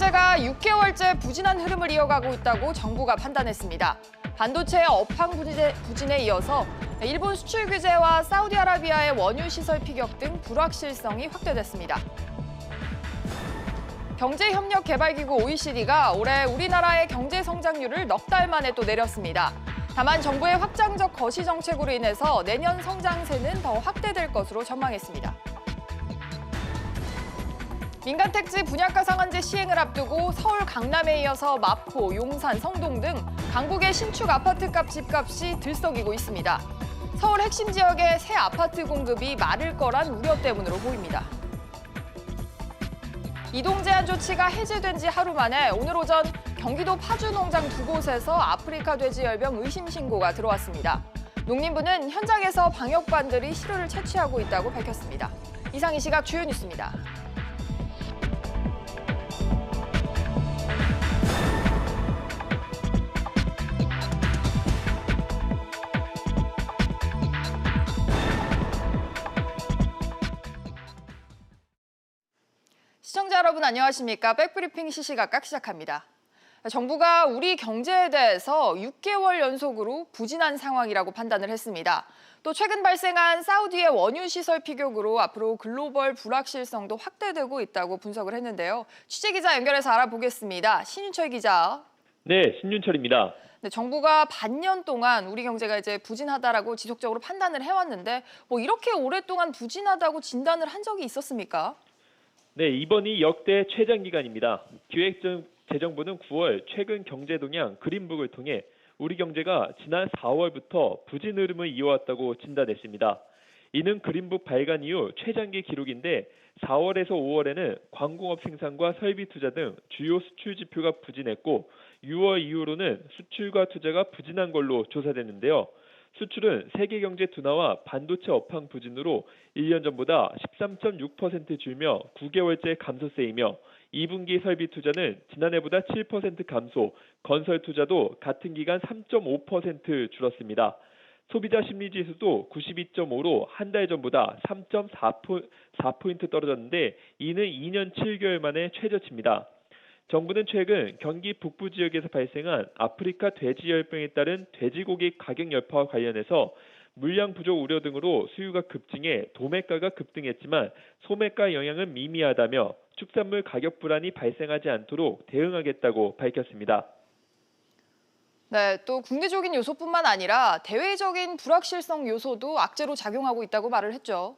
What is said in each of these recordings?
경제가 6개월째 부진한 흐름을 이어가고 있다고 정부가 판단했습니다. 반도체 업황 부진에 이어서 일본 수출 규제와 사우디아라비아의 원유 시설 피격 등 불확실성이 확대됐습니다. 경제협력개발기구 OECD가 올해 우리나라의 경제 성장률을 넉 달 만에 또 내렸습니다. 다만 정부의 확장적 거시 정책으로 인해서 내년 성장세는 더 확대될 것으로 전망했습니다. 민간 택지 분양가 상한제 시행을 앞두고 서울 강남에 이어서 마포, 용산, 성동 등 강북의 신축 아파트값 집값이 들썩이고 있습니다. 서울 핵심 지역의 새 아파트 공급이 마를 거란 우려 때문으로 보입니다. 이동 제한 조치가 해제된 지 하루 만에 오늘 오전 경기도 파주 농장 두 곳에서 아프리카 돼지열병 의심 신고가 들어왔습니다. 농림부는 현장에서 방역반들이 시료를 채취하고 있다고 밝혔습니다. 이상 이 시각 주요 뉴스입니다. 시청자 여러분 안녕하십니까? 백브리핑 시시각각 시작합니다. 정부가 우리 경제에 대해서 6개월 연속으로 부진한 상황이라고 판단을 했습니다. 또 최근 발생한 사우디의 원유 시설 피격으로 앞으로 글로벌 불확실성도 확대되고 있다고 분석을 했는데요. 취재기자 연결해서 알아보겠습니다. 신윤철 기자. 네, 신윤철입니다. 네, 정부가 반년 동안 우리 경제가 이제 부진하다라고 지속적으로 판단을 해왔는데 이렇게 오랫동안 부진하다고 진단을 한 적이 있었습니까? 네, 이번이 역대 최장 기간입니다. 기획재정부는 9월 최근 경제 동향 그린북을 통해 우리 경제가 지난 4월부터 부진 흐름을 이어왔다고 진단했습니다. 이는 그린북 발간 이후 최장기 기록인데 4월에서 5월에는 광공업 생산과 설비 투자 등 주요 수출 지표가 부진했고 6월 이후로는 수출과 투자가 부진한 걸로 조사됐는데요. 수출은 세계 경제 둔화와 반도체 업황 부진으로 1년 전보다 13.6% 줄며 9개월째 감소세이며 2분기 설비 투자는 지난해보다 7% 감소, 건설 투자도 같은 기간 3.5% 줄었습니다. 소비자 심리지수도 92.5로 한 달 전보다 3.4포인트 떨어졌는데 이는 2년 7개월 만에 최저치입니다. 정부는 최근 경기 북부 지역에서 발생한 아프리카 돼지열병에 따른 돼지고기 가격 여파와 관련해서 물량 부족 우려 등으로 수요가 급증해 도매가가 급등했지만 소매가 영향은 미미하다며 축산물 가격 불안이 발생하지 않도록 대응하겠다고 밝혔습니다. 네, 또 국내적인 요소뿐만 아니라 대외적인 불확실성 요소도 악재로 작용하고 있다고 말을 했죠.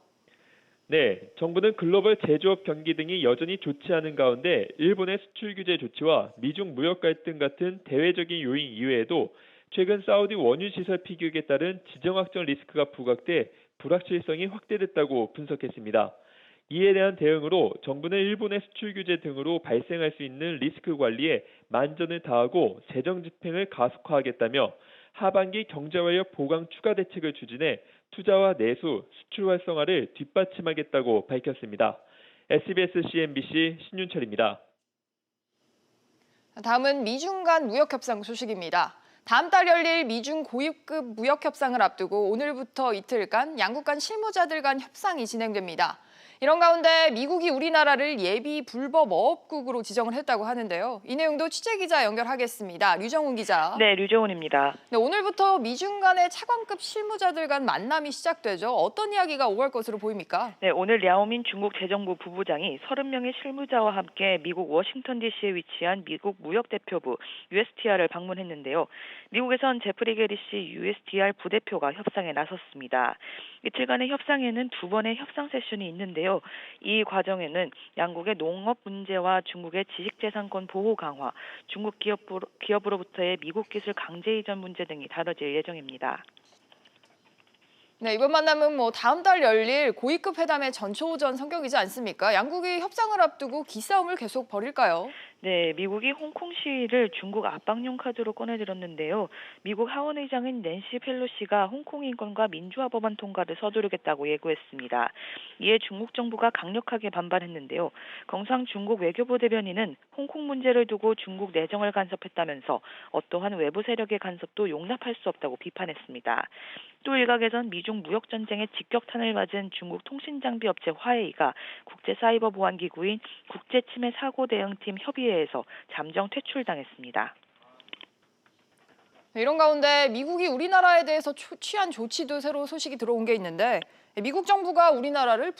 네, 정부는 글로벌 제조업 경기 등이 여전히 좋지 않은 가운데 일본의 수출 규제 조치와 미중 무역 갈등 같은 대외적인 요인 이외에도 최근 사우디 원유 시설 피격에 따른 지정 확정 리스크가 부각돼 불확실성이 확대됐다고 분석했습니다. 이에 대한 대응으로 정부는 일본의 수출 규제 등으로 발생할 수 있는 리스크 관리에 만전을 다하고 재정 집행을 가속화하겠다며 하반기 경제활력 보강 추가 대책을 추진해 투자와 내수, 수출 활성화를 뒷받침하겠다고 밝혔습니다. SBS CNBC 신윤철입니다. 다음은 미중 간 무역 협상 소식입니다. 다음 달 열릴 미중 고위급 무역 협상을 앞두고 오늘부터 이틀간 양국 간 실무자들 간 협상이 진행됩니다. 이런 가운데 미국이 우리나라를 예비 불법 어업국으로 지정을 했다고 하는데요. 이 내용도 취재기자 연결하겠습니다. 류정훈 기자. 네, 류정훈입니다. 네, 오늘부터 미중 간의 차관급 실무자들 간 만남이 시작되죠. 어떤 이야기가 오갈 것으로 보입니까? 네, 오늘 랴오민 중국 재정부 부부장이 30명의 실무자와 함께 미국 워싱턴 DC에 위치한 미국 무역대표부 USTR을 방문했는데요. 미국에선 제프리 게리시 USTR 부대표가 협상에 나섰습니다. 이틀간의 협상에는 두 번의 협상 세션이 있는데요. 이 과정에는 양국의 농업 문제와 중국의 지식재산권 보호 강화, 중국 기업으로부터의 미국 기술 강제 이전 문제 등이 다뤄질 예정입니다. 네, 이번 만남은 다음 달 열릴 고위급 회담의 전초전 성격이지 않습니까? 양국이 협상을 앞두고 기싸움을 계속 벌일까요? 네, 미국이 홍콩 시위를 중국 압박용 카드로 꺼내들었는데요. 미국 하원의장인 낸시 펠로시가 홍콩 인권과 민주화 법안 통과를 서두르겠다고 예고했습니다. 이에 중국 정부가 강력하게 반발했는데요. 경상 중국 외교부 대변인은 홍콩 문제를 두고 중국 내정을 간섭했다면서 어떠한 외부 세력의 간섭도 용납할 수 없다고 비판했습니다. 또 일각에선 미중 무역 전쟁에 직격탄을 맞은 중국 통신장비 업체 화웨이가 국제사이버보안기구인 국제침해사고대응팀 협의회에서 잠정 퇴출당했습니다. 이런 가운데 미국이 우리나라에 대해서 취한 조치도 새로 소식이 들어온 게 있는데 미국 정부가 우리나라를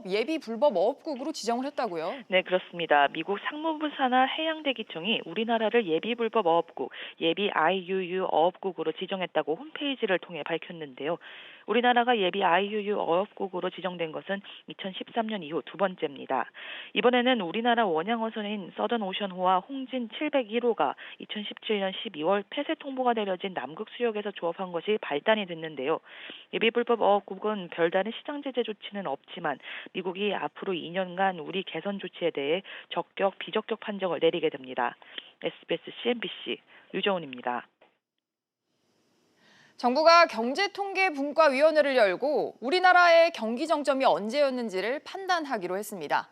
예비 불법 어업국으로 지정을 했다고요? 네, 그렇습니다. 미국 상무부 산하 해양대기청이 우리나라를 예비 불법 어업국, 예비 IUU 어업국으로 지정했다고 홈페이지를 통해 밝혔는데요. 우리나라가 예비 IUU 어업국으로 지정된 것은 2013년 이후 두 번째입니다. 이번에는 우리나라 원양어선인 서든오션호와 홍진 701호가 2017년 12월 폐쇄 통보가 내려진 남극 수역에서 조업한 것이 발단이 됐는데요. 예비 불법 어업국은 별다른 시장 제재 조치는 없지만 미국이 앞으로 2년간 우리 개선 조치에 대해 적격, 비적격 판정을 내리게 됩니다. SBS CNBC 류정훈입니다. 정부가 경제통계분과위원회를 열고 우리나라의 경기 정점이 언제였는지를 판단하기로 했습니다.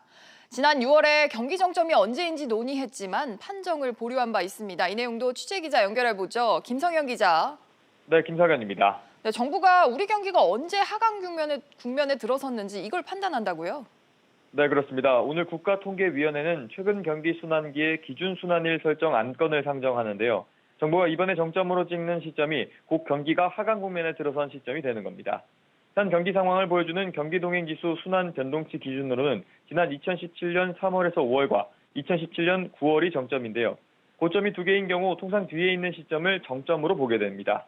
지난 6월에 경기 정점이 언제인지 논의했지만 판정을 보류한 바 있습니다. 이 내용도 취재기자 연결해보죠. 김성현 기자. 네, 김성현입니다. 네, 정부가 우리 경기가 언제 하강 국면에 들어섰는지 이걸 판단한다고요? 네, 그렇습니다. 오늘 국가통계위원회는 최근 경기 순환기의 기준 순환일 설정 안건을 상정하는데요. 정부가 이번에 정점으로 찍는 시점이 곧 경기가 하강 국면에 들어선 시점이 되는 겁니다. 현 경기 상황을 보여주는 경기동행지수 순환 변동치 기준으로는 지난 2017년 3월에서 5월과 2017년 9월이 정점인데요. 고점이 두 개인 경우 통상 뒤에 있는 시점을 정점으로 보게 됩니다.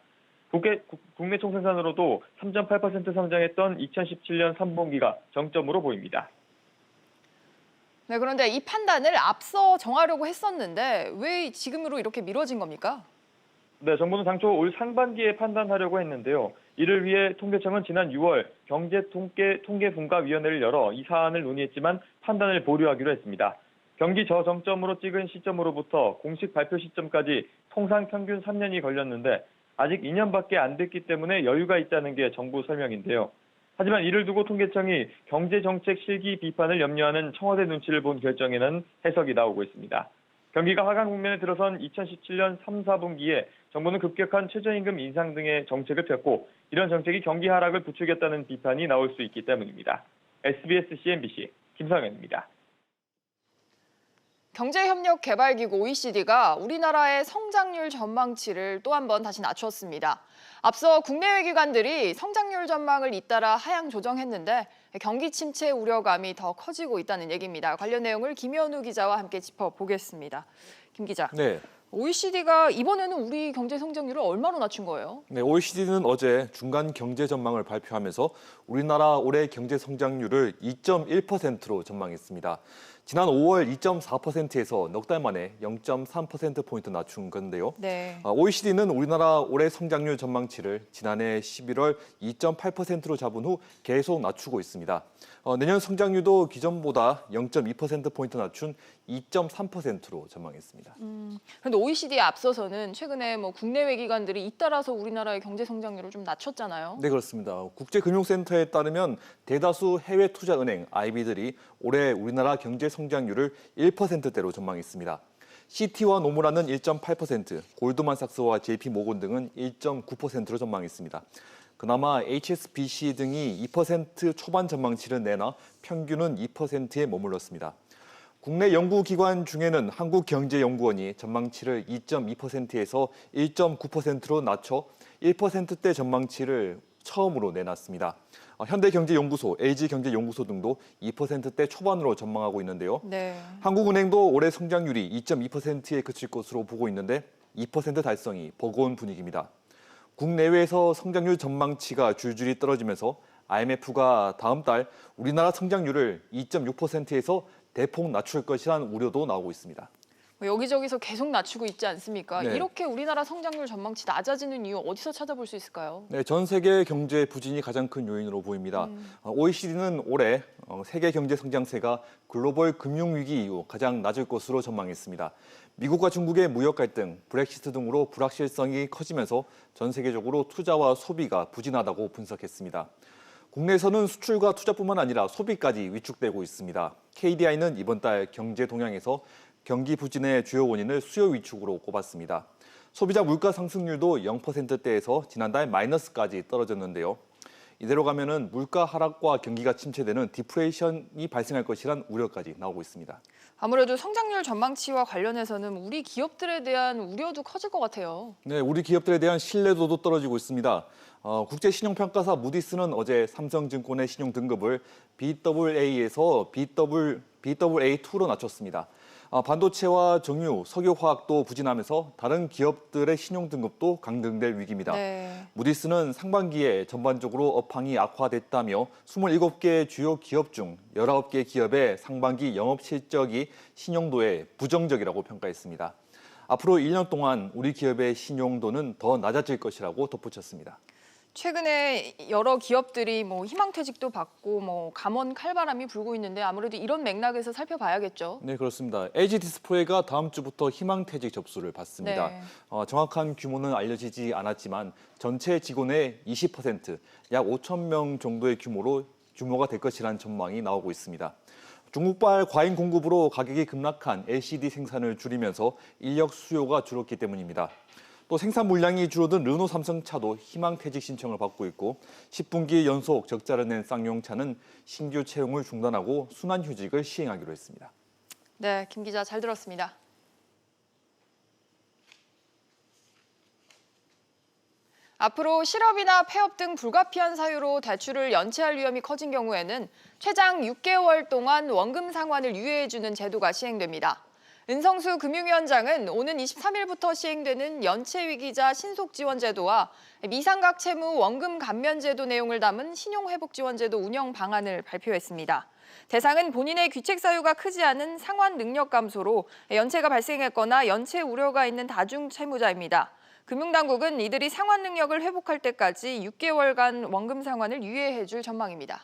국내 총생산으로도 3.8% 성장했던 2017년 3분기가 정점으로 보입니다. 네, 그런데 이 판단을 앞서 정하려고 했었는데 왜 지금으로 이렇게 미뤄진 겁니까? 네, 정부는 당초 올 상반기에 판단하려고 했는데요. 이를 위해 통계청은 지난 6월 경제통계분과위원회를 열어 이 사안을 논의했지만 판단을 보류하기로 했습니다. 경기 저정점으로 찍은 시점으로부터 공식 발표 시점까지 통상 평균 3년이 걸렸는데 아직 2년밖에 안 됐기 때문에 여유가 있다는 게 정부 설명인데요. 하지만 이를 두고 통계청이 경제정책 실기 비판을 염려하는 청와대 눈치를 본 결정에는 해석이 나오고 있습니다. 경기가 하강 국면에 들어선 2017년 3, 4분기에 정부는 급격한 최저임금 인상 등의 정책을 폈고 이런 정책이 경기 하락을 부추겼다는 비판이 나올 수 있기 때문입니다. SBS CNBC 김성현입니다. 경제협력개발기구 OECD가 우리나라의 성장률 전망치를 또 한 번 다시 낮췄습니다. 앞서 국내외 기관들이 성장률 전망을 잇따라 하향 조정했는데 경기 침체 우려감이 더 커지고 있다는 얘기입니다. 관련 내용을 김현우 기자와 함께 짚어보겠습니다. 김 기자. 네. OECD가 이번에는 우리 경제 성장률을 얼마로 낮춘 거예요? 네, OECD는 어제 중간 경제 전망을 발표하면서 우리나라 올해 경제 성장률을 2.1%로 전망했습니다. 지난 5월 2.4%에서 넉 달 만에 0.3%포인트 낮춘 건데요. 네. OECD는 우리나라 올해 성장률 전망치를 지난해 11월 2.8%로 잡은 후 계속 낮추고 있습니다. 내년 성장률도 기존보다 0.2%포인트 낮춘 2.3%로 전망했습니다. 그런데 OECD에 앞서서는 최근에 국내외 기관들이 잇따라서 우리나라의 경제 성장률을 좀 낮췄잖아요. 네, 그렇습니다. 국제금융센터에 따르면 대다수 해외 투자은행 IB들이 올해 우리나라 경제 성장률을 1%대로 전망했습니다. 시티와 노무라는 1.8%, 골드만삭스와 JP모건 등은 1.9%로 전망했습니다. 그나마 HSBC 등이 2% 초반 전망치를 내나 평균은 2%에 머물렀습니다. 국내 연구기관 중에는 한국경제연구원이 전망치를 2.2%에서 1.9%로 낮춰 1%대 전망치를 처음으로 내놨습니다. 현대경제연구소, LG경제연구소 등도 2%대 초반으로 전망하고 있는데요. 네. 한국은행도 올해 성장률이 2.2%에 그칠 것으로 보고 있는데 2% 달성이 버거운 분위기입니다. 국내외에서 성장률 전망치가 줄줄이 떨어지면서 IMF가 다음 달 우리나라 성장률을 2.6%에서 대폭 낮출 것이라는 우려도 나오고 있습니다. 여기저기서 계속 낮추고 있지 않습니까? 네. 이렇게 우리나라 성장률 전망치 낮아지는 이유 어디서 찾아볼 수 있을까요? 네, 전 세계 경제 부진이 가장 큰 요인으로 보입니다. OECD는 올해 세계 경제 성장세가 글로벌 금융위기 이후 가장 낮을 것으로 전망했습니다. 미국과 중국의 무역 갈등, 브렉시트 등으로 불확실성이 커지면서 전 세계적으로 투자와 소비가 부진하다고 분석했습니다. 국내에서는 수출과 투자뿐만 아니라 소비까지 위축되고 있습니다. KDI는 이번 달 경제 동향에서 경기 부진의 주요 원인을 수요 위축으로 꼽았습니다. 소비자 물가 상승률도 0%대에서 지난달 마이너스까지 떨어졌는데요. 이대로 가면은 물가 하락과 경기가 침체되는 디플레이션이 발생할 것이란 우려까지 나오고 있습니다. 아무래도 성장률 전망치와 관련해서는 우리 기업들에 대한 우려도 커질 것 같아요. 네, 우리 기업들에 대한 신뢰도도 떨어지고 있습니다. 국제 신용평가사 무디스는 어제 삼성증권의 신용 등급을 BAA에서 BAA2로 낮췄습니다. 반도체와 정유, 석유화학도 부진하면서 다른 기업들의 신용 등급도 강등될 위기입니다. 네. 무디스는 상반기에 전반적으로 업황이 악화됐다며 27개 주요 기업 중 19개 기업의 상반기 영업 실적이 신용도에 부정적이라고 평가했습니다. 앞으로 1년 동안 우리 기업의 신용도는 더 낮아질 것이라고 덧붙였습니다. 최근에 여러 기업들이 희망퇴직도 받고 감원 칼바람이 불고 있는데 아무래도 이런 맥락에서 살펴봐야겠죠. 네, 그렇습니다. LG 디스플레이가 다음 주부터 희망퇴직 접수를 받습니다. 네. 정확한 규모는 알려지지 않았지만 전체 직원의 20%, 약 5천 명 정도의 규모가 될 것이라는 전망이 나오고 있습니다. 중국발 과잉 공급으로 가격이 급락한 LCD 생산을 줄이면서 인력 수요가 줄었기 때문입니다. 또 생산 물량이 줄어든 르노 삼성차도 희망퇴직 신청을 받고 있고 10분기 연속 적자를 낸 쌍용차는 신규 채용을 중단하고 순환휴직을 시행하기로 했습니다. 네, 김 기자 잘 들었습니다. 앞으로 실업이나 폐업 등 불가피한 사유로 대출을 연체할 위험이 커진 경우에는 최장 6개월 동안 원금 상환을 유예해주는 제도가 시행됩니다. 은성수 금융위원장은 오는 23일부터 시행되는 연체위기자 신속지원제도와 미상각 채무 원금 감면제도 내용을 담은 신용회복지원제도 운영 방안을 발표했습니다. 대상은 본인의 귀책 사유가 크지 않은 상환 능력 감소로 연체가 발생했거나 연체 우려가 있는 다중채무자입니다. 금융당국은 이들이 상환 능력을 회복할 때까지 6개월간 원금 상환을 유예해줄 전망입니다.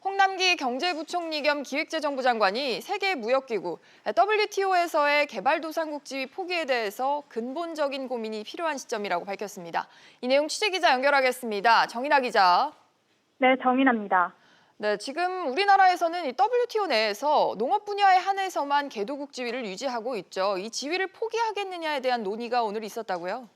홍남기 경제부총리 겸 기획재정부 장관이 세계무역기구 WTO에서의 개발도상국 지위 포기에 대해서 근본적인 고민이 필요한 시점이라고 밝혔습니다. 이 내용 취재기자 연결하겠습니다. 정인아 기자. 네, 정인아입니다. 네, 지금 우리나라에서는 이 WTO 내에서 농업 분야에 한해서만 개도국 지위를 유지하고 있죠. 이 지위를 포기하겠느냐에 대한 논의가 오늘 있었다고요?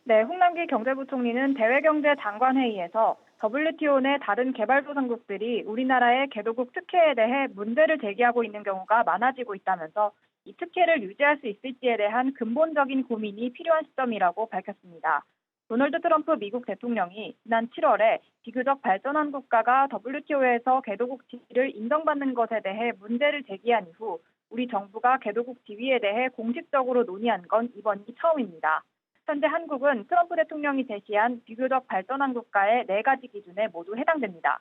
네, 홍남기 경제부총리는 대외경제장관회의에서 WTO 내 다른 개발도상국들이 우리나라의 개도국 특혜에 대해 문제를 제기하고 있는 경우가 많아지고 있다면서 이 특혜를 유지할 수 있을지에 대한 근본적인 고민이 필요한 시점이라고 밝혔습니다. 도널드 트럼프 미국 대통령이 지난 7월에 비교적 발전한 국가가 WTO에서 개도국 지위를 인정받는 것에 대해 문제를 제기한 이후 우리 정부가 개도국 지위에 대해 공식적으로 논의한 건 이번이 처음입니다. 현재 한국은 트럼프 대통령이 제시한 비교적 발전한 국가의 4가지 기준에 모두 해당됩니다.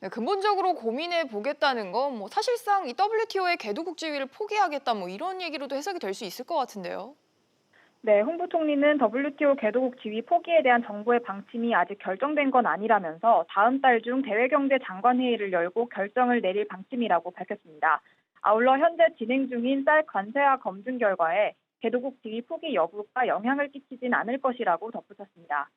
네, 근본적으로 고민해 보겠다는 건 사실상 이 WTO의 개도국 지위를 포기하겠다 이런 얘기로도 해석이 될 수 있을 것 같은데요. 네, 홍 부총리는 WTO 개도국 지위 포기에 대한 정부의 방침이 아직 결정된 건 아니라면서 다음 달 중 대외경제장관회의를 열고 결정을 내릴 방침이라고 밝혔습니다. 아울러 현재 진행 중인 쌀 관세화 검증 결과에 개도국 지위 포기 여부가 영향을 끼치진 않을 것이라고 덧붙였습니다.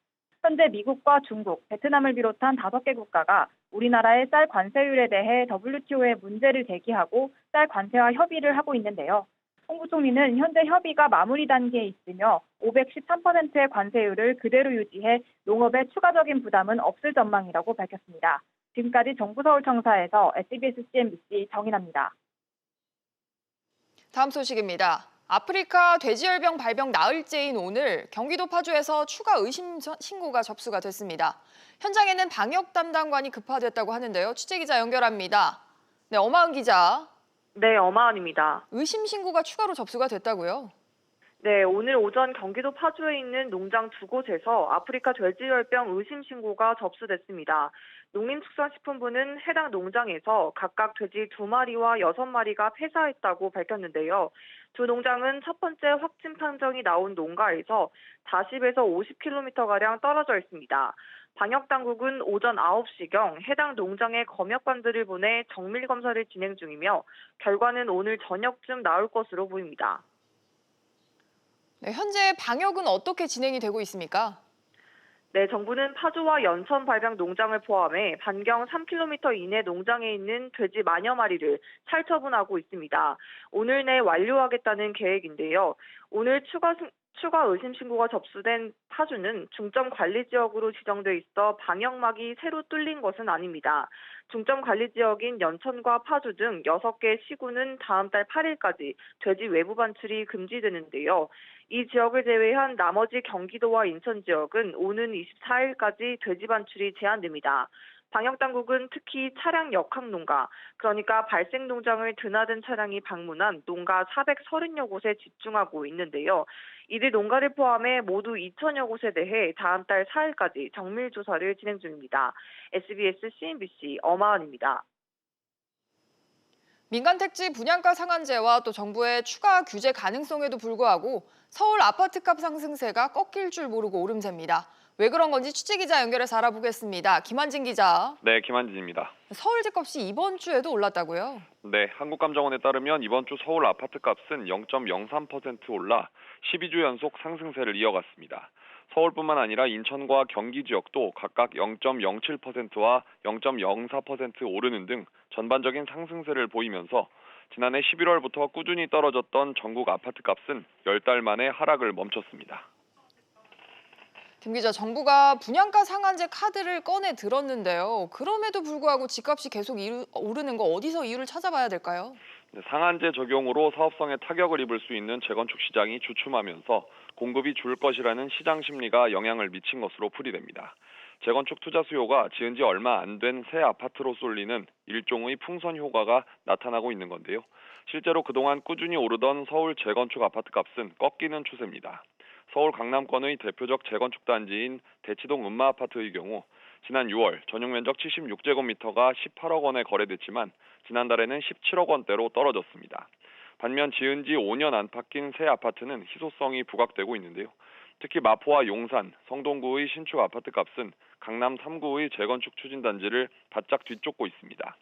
현재 미국과 중국, 베트남을 비롯한 5개 국가가 우리나라의 쌀 관세율에 대해 WTO에 문제를 제기하고 쌀 관세화 협의를 하고 있는데요. 홍 부총리는 현재 협의가 마무리 단계에 있으며 513%의 관세율을 그대로 유지해 농업에 추가적인 부담은 없을 전망이라고 밝혔습니다. 지금까지 정부서울청사에서 SBS CNBC 정인아입니다. 다음 소식입니다. 아프리카 돼지열병 발병 나흘째인 오늘 경기도 파주에서 추가 의심 신고가 접수가 됐습니다. 현장에는 방역 담당관이 급파됐다고 하는데요. 취재기자 연결합니다. 네, 엄하은 기자. 네, 엄하은입니다. 의심 신고가 추가로 접수가 됐다고요? 네, 오늘 오전 경기도 파주에 있는 농장 2곳에서 아프리카 돼지열병 의심 신고가 접수됐습니다. 농림축산식품부는 해당 농장에서 각각 돼지 2마리와 6마리가 폐사했다고 밝혔는데요. 두 농장은 첫 번째 확진 판정이 나온 농가에서 40에서 50km가량 떨어져 있습니다. 방역당국은 오전 9시경 해당 농장의 검역관들을 보내 정밀검사를 진행 중이며 결과는 오늘 저녁쯤 나올 것으로 보입니다. 네, 현재 방역은 어떻게 진행이 되고 있습니까? 네, 정부는 파주와 연천 발병 농장을 포함해 반경 3km 이내 농장에 있는 돼지 만여 마리를 살처분하고 있습니다. 오늘 내 완료하겠다는 계획인데요. 오늘 추가 의심 신고가 접수된 파주는 중점 관리 지역으로 지정돼 있어 방역막이 새로 뚫린 것은 아닙니다. 중점 관리 지역인 연천과 파주 등 6개 시군은 다음 달 8일까지 돼지 외부 반출이 금지되는데요. 이 지역을 제외한 나머지 경기도와 인천 지역은 오는 24일까지 돼지 반출이 제한됩니다. 방역당국은 특히 차량 역학 농가, 그러니까 발생 농장을 드나든 차량이 방문한 농가 430여 곳에 집중하고 있는데요. 이들 농가를 포함해 모두 2천여 곳에 대해 다음 달 4일까지 정밀 조사를 진행 중입니다. SBS CNBC 엄하은입니다. 민간 택지 분양가 상한제와 또 정부의 추가 규제 가능성에도 불구하고 서울 아파트값 상승세가 꺾일 줄 모르고 오름세입니다. 왜 그런 건지 취재기자 연결해서 알아보겠습니다. 김한진 기자. 네, 김한진입니다. 서울 집값이 이번 주에도 올랐다고요? 네, 한국감정원에 따르면 이번 주 서울 아파트값은 0.03% 올라 12주 연속 상승세를 이어갔습니다. 서울뿐만 아니라 인천과 경기 지역도 각각 0.07%와 0.04% 오르는 등 전반적인 상승세를 보이면서 지난해 11월부터 꾸준히 떨어졌던 전국 아파트값은 10달 만에 하락을 멈췄습니다. 김 기자, 정부가 분양가 상한제 카드를 꺼내 들었는데요. 그럼에도 불구하고 집값이 계속 오르는 거 어디서 이유를 찾아봐야 될까요? 상한제 적용으로 사업성에 타격을 입을 수 있는 재건축 시장이 주춤하면서 공급이 줄 것이라는 시장 심리가 영향을 미친 것으로 풀이됩니다. 재건축 투자 수요가 지은 지 얼마 안 된 새 아파트로 쏠리는 일종의 풍선 효과가 나타나고 있는 건데요. 실제로 그동안 꾸준히 오르던 서울 재건축 아파트 값은 꺾이는 추세입니다. 서울 강남권의 대표적 재건축 단지인 대치동 음마아파트의 경우 지난 6월 전용 면적 76제곱미터가 18억 원에 거래됐지만 지난달에는 17억 원대로 떨어졌습니다. 반면 지은 지 5년 안팎인 새 아파트는 희소성이 부각되고 있는데요. 특히 마포와 용산, 성동구의 신축 아파트 값은 강남 3구의 재건축 추진단지를 바짝 뒤쫓고 있습니다.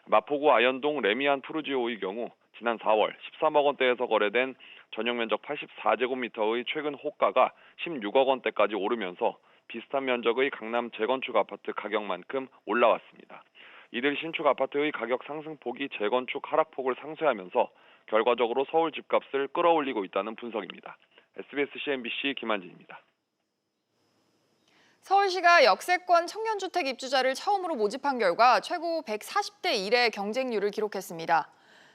마포구 아현동 레미안 푸르지오의 경우 지난 4월 13억 원대에서 거래된 전용 면적 84제곱미터의 최근 호가가 16억 원대까지 오르면서 비슷한 면적의 강남 재건축 아파트 가격만큼 올라왔습니다. 이들 신축 아파트의 가격 상승폭이 재건축 하락폭을 상쇄하면서 결과적으로 서울 집값을 끌어올리고 있다는 분석입니다. SBS CNBC 김한진입니다. 서울시가 역세권 청년주택 입주자를 처음으로 모집한 결과 최고 140대 1의 경쟁률을 기록했습니다.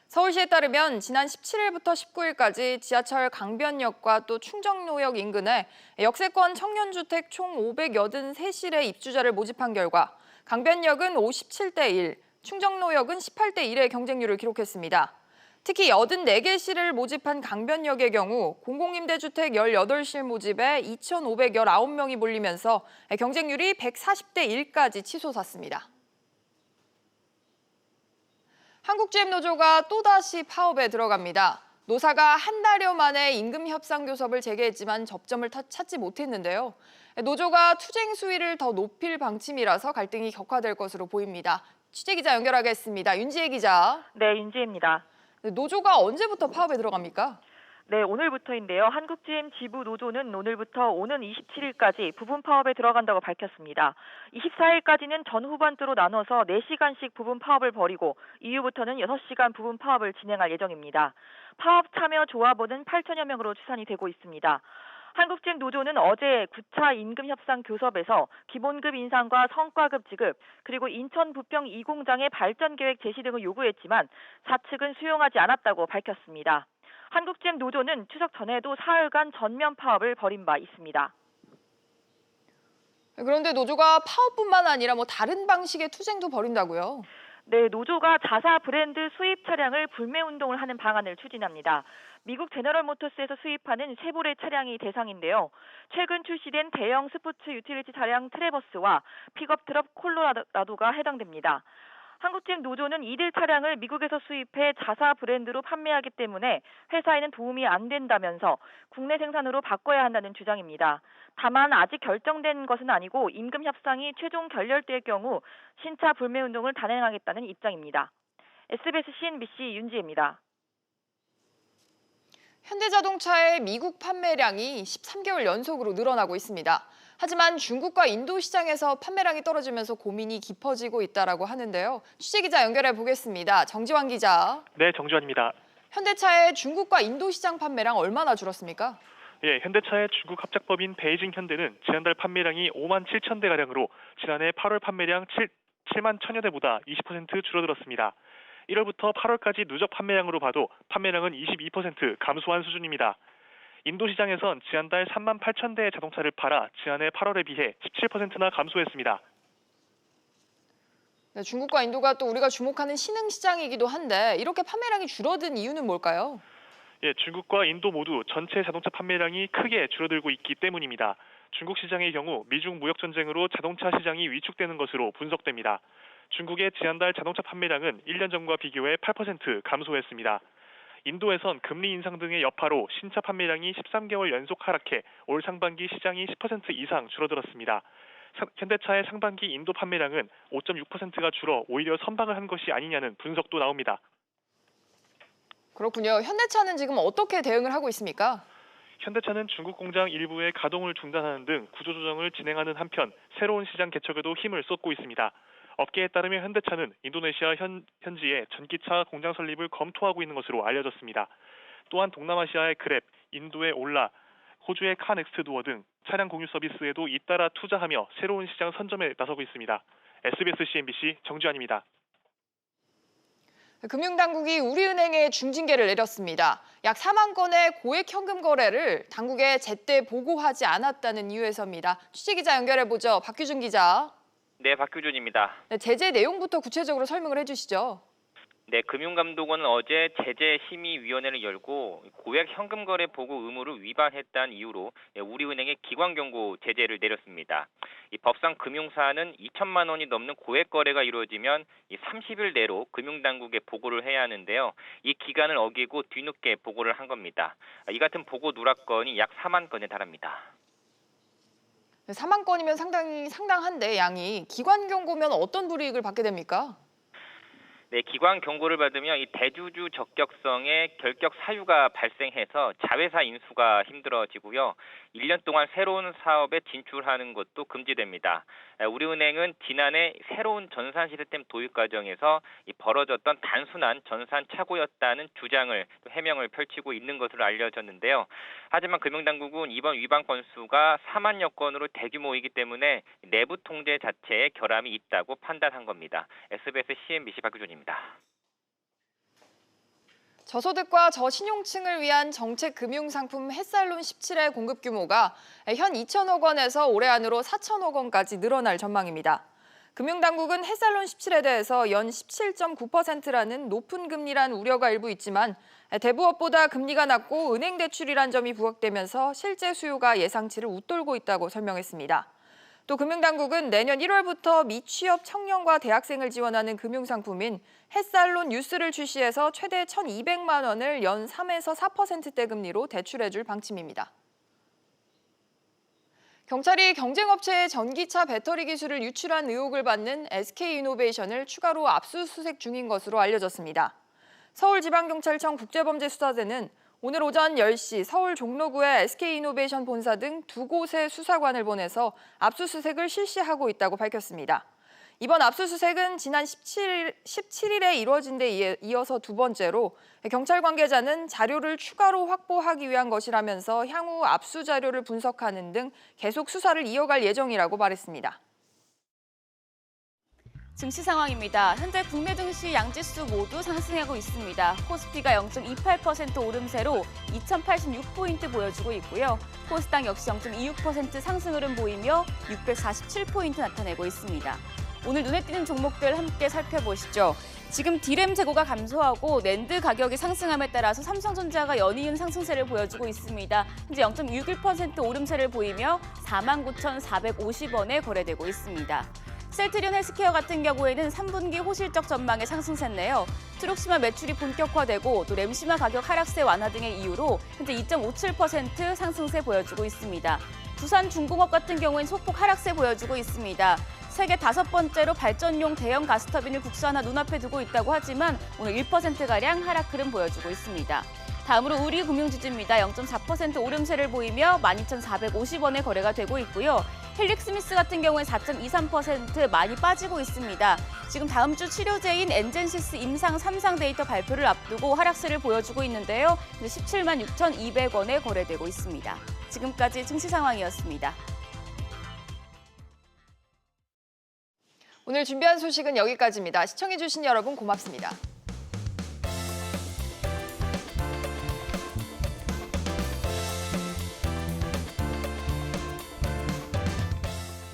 서울시에 따르면 지난 17일부터 19일까지 지하철 강변역과 또 충정로역 인근에 역세권 청년주택 총 583실의 입주자를 모집한 결과 강변역은 57대 1, 충정로역은 18대 1의 경쟁률을 기록했습니다. 특히 84개 실을 모집한 강변역의 경우 공공임대주택 18실 모집에 2,519명이 몰리면서 경쟁률이 140대 1까지 치솟았습니다. 한국GM노조가 또다시 파업에 들어갑니다. 노사가 한 달여 만에 임금 협상 교섭을 재개했지만 접점을 찾지 못했는데요. 노조가 투쟁 수위를 더 높일 방침이라서 갈등이 격화될 것으로 보입니다. 취재기자 연결하겠습니다. 윤지혜 기자. 네, 윤지혜입니다. 노조가 언제부터 파업에 들어갑니까? 네, 오늘부터인데요. 한국GM 지부 노조는 오늘부터 오는 27일까지 부분 파업에 들어간다고 밝혔습니다. 24일까지는 전 후반주로 나눠서 4시간씩 부분 파업을 벌이고 이후부터는 6시간 부분 파업을 진행할 예정입니다. 파업 참여 조합원은 8천여 명으로 추산이 되고 있습니다. 한국GM 노조는 어제 9차 임금 협상 교섭에서 기본급 인상과 성과급 지급, 그리고 인천 부평 2공장의 발전 계획 제시 등을 요구했지만 사측은 수용하지 않았다고 밝혔습니다. 한국GM 노조는 추석 전에도 사흘간 전면 파업을 벌인 바 있습니다. 그런데 노조가 파업뿐만 아니라 다른 방식의 투쟁도 벌인다고요? 네, 노조가 자사 브랜드 수입 차량을 불매 운동을 하는 방안을 추진합니다. 미국 제너럴모터스에서 수입하는 쉐보레 차량이 대상인데요. 최근 출시된 대형 스포츠 유틸리티 차량 트래버스와 픽업 트럭 콜로라도가 해당됩니다. 한국GM 노조는 이들 차량을 미국에서 수입해 자사 브랜드로 판매하기 때문에 회사에는 도움이 안 된다면서 국내 생산으로 바꿔야 한다는 주장입니다. 다만 아직 결정된 것은 아니고 임금 협상이 최종 결렬될 경우 신차 불매 운동을 단행하겠다는 입장입니다. SBS CNBC 윤지혜입니다. 현대자동차의 미국 판매량이 13개월 연속으로 늘어나고 있습니다. 하지만 중국과 인도 시장에서 판매량이 떨어지면서 고민이 깊어지고 있다고 하는데요. 취재기자 연결해 보겠습니다. 정지환 기자. 네, 정주환입니다. 현대차의 중국과 인도 시장 판매량 얼마나 줄었습니까? 예, 현대차의 중국 합작법인 베이징 현대는 지난달 판매량이 5만 7천 대가량으로 지난해 8월 판매량 7만 1천여 대보다 20% 줄어들었습니다. 1월부터 8월까지 누적 판매량으로 봐도 판매량은 22% 감소한 수준입니다. 인도 시장에선 지난달 3만 8천 대의 자동차를 팔아 지난해 8월에 비해 17%나 감소했습니다. 네, 중국과 인도가 또 우리가 주목하는 신흥 시장이기도 한데 이렇게 판매량이 줄어든 이유는 뭘까요? 예, 중국과 인도 모두 전체 자동차 판매량이 크게 줄어들고 있기 때문입니다. 중국 시장의 경우 미중 무역 전쟁으로 자동차 시장이 위축되는 것으로 분석됩니다. 중국의 지난달 자동차 판매량은 1년 전과 비교해 8% 감소했습니다. 인도에선 금리 인상 등의 여파로 신차 판매량이 13개월 연속 하락해 올 상반기 시장이 10% 이상 줄어들었습니다. 현대차의 상반기 인도 판매량은 5.6%가 줄어 오히려 선방을 한 것이 아니냐는 분석도 나옵니다. 그렇군요. 현대차는 지금 어떻게 대응을 하고 있습니까? 현대차는 중국 공장 일부의 가동을 중단하는 등 구조조정을 진행하는 한편 새로운 시장 개척에도 힘을 쏟고 있습니다. 업계에 따르면 현대차는 인도네시아 현지에 전기차 공장 설립을 검토하고 있는 것으로 알려졌습니다. 또한 동남아시아의 그랩, 인도의 올라, 호주의 카넥스트 도어 등 차량 공유 서비스에도 잇따라 투자하며 새로운 시장 선점에 나서고 있습니다. SBS CNBC 정주환입니다. 금융당국이 우리은행에 중징계를 내렸습니다. 약 4만 건의 고액 현금 거래를 당국에 제때 보고하지 않았다는 이유에서입니다. 취재기자 연결해보죠. 박규준 기자. 네, 박규준입니다. 네, 제재 내용부터 구체적으로 설명을 해주시죠. 네, 금융감독원은 어제 제재심의위원회를 열고 고액 현금 거래 보고 의무를 위반했다는 이유로 우리은행에 기관경고 제재를 내렸습니다. 이 법상 금융사는 2천만 원이 넘는 고액 거래가 이루어지면 30일 내로 금융당국에 보고를 해야 하는데요. 이 기간을 어기고 뒤늦게 보고를 한 겁니다. 이 같은 보고 누락건이 약 4만 건에 달합니다. 4만 건이면 상당한데 양이 기관 경고면 어떤 불이익을 받게 됩니까? 네, 기관 경고를 받으면 이 대주주 적격성의 결격 사유가 발생해서 자회사 인수가 힘들어지고요. 1년 동안 새로운 사업에 진출하는 것도 금지됩니다. 우리은행은 지난해 새로운 전산 시스템 도입 과정에서 이 벌어졌던 단순한 전산 착오였다는 주장을 해명을 펼치고 있는 것으로 알려졌는데요. 하지만 금융당국은 이번 위반 건수가 4만여 건으로 대규모이기 때문에 내부 통제 자체에 결함이 있다고 판단한 겁니다. SBS CNBC 박규준입니다. 저소득과 저신용층을 위한 정책 금융상품 햇살론 17의 공급 규모가 현 2천억 원에서 올해 안으로 4천억 원까지 늘어날 전망입니다. 금융당국은 햇살론 17에 대해서 연 17.9%라는 높은 금리란 우려가 일부 있지만 대부업보다 금리가 낮고 은행 대출이란 점이 부각되면서 실제 수요가 예상치를 웃돌고 있다고 설명했습니다. 또 금융당국은 내년 1월부터 미취업 청년과 대학생을 지원하는 금융상품인 햇살론 뉴스를 출시해서 최대 1,200만 원을 연 3에서 4%대 금리로 대출해줄 방침입니다. 경찰이 경쟁업체의 전기차 배터리 기술을 유출한 의혹을 받는 SK이노베이션을 추가로 압수수색 중인 것으로 알려졌습니다. 서울지방경찰청 국제범죄수사대는 오늘 오전 10시 서울 종로구의 SK이노베이션 본사 등 두 곳의 수사관을 보내서 압수수색을 실시하고 있다고 밝혔습니다. 이번 압수수색은 지난 17일에 이루어진 데 이어서 두 번째로 경찰 관계자는 자료를 추가로 확보하기 위한 것이라면서 향후 압수 자료를 분석하는 등 계속 수사를 이어갈 예정이라고 말했습니다. 증시 상황입니다. 현재 국내 증시 양지수 모두 상승하고 있습니다. 코스피가 0.28% 오름세로 2086포인트 보여주고 있고요. 코스닥 역시 0.26% 상승 흐름 보이며 647포인트 나타내고 있습니다. 오늘 눈에 띄는 종목들 함께 살펴보시죠. 지금 D램 재고가 감소하고 낸드 가격이 상승함에 따라서 삼성전자가 연이은 상승세를 보여주고 있습니다. 현재 0.61% 오름세를 보이며 49,450원에 거래되고 있습니다. 셀트리온 헬스케어 같은 경우에는 3분기 호실적 전망의 상승세인데요. 트룩시마 매출이 본격화되고 또 램시마 가격 하락세 완화 등의 이유로 현재 2.57% 상승세 보여주고 있습니다. 두산중공업 같은 경우에는 소폭 하락세 보여주고 있습니다. 세계 5번째로 발전용 대형 가스터빈을 국산화 눈앞에 두고 있다고 하지만 오늘 1%가량 하락 흐름 보여주고 있습니다. 다음으로 우리금융지주입니다. 0.4% 오름세를 보이며 12,450원에 거래가 되고 있고요. 헬릭 스미스 같은 경우에 4.23% 많이 빠지고 있습니다. 지금 다음 주 치료제인 엔젠시스 임상 3상 데이터 발표를 앞두고 하락세를 보여주고 있는데요. 17만 6,200원에 거래되고 있습니다. 지금까지 증시 상황이었습니다. 오늘 준비한 소식은 여기까지입니다. 시청해주신 여러분 고맙습니다.